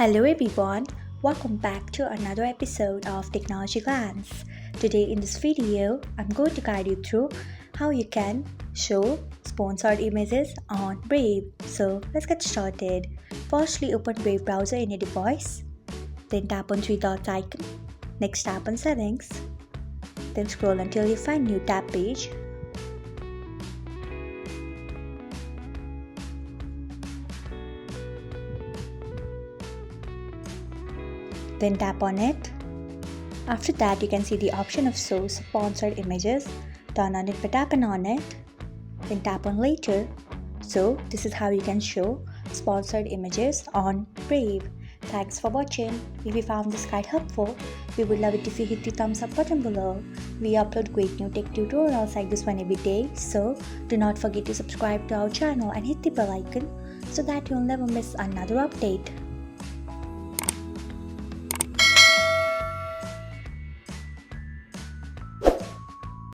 Hello everyone, welcome back to another episode of Technologyglance. Today in this video, I'm going to guide you through how you can show sponsored images on Brave. So let's get started. Firstly, open Brave browser in your device. Then tap on three dots icon. Next tap on settings. Then scroll until you find new tab page. Then tap on it. After that, you can see the option of show sponsored images. Turn on it by tapping on it. Then tap on later. So this is how you can show sponsored images on Brave. Thanks for watching. If you found this guide helpful, we would love it if you hit the thumbs up button below. We upload great new tech tutorials like this one every day, so do not forget to subscribe to our channel and hit the bell icon so that you'll never miss another update.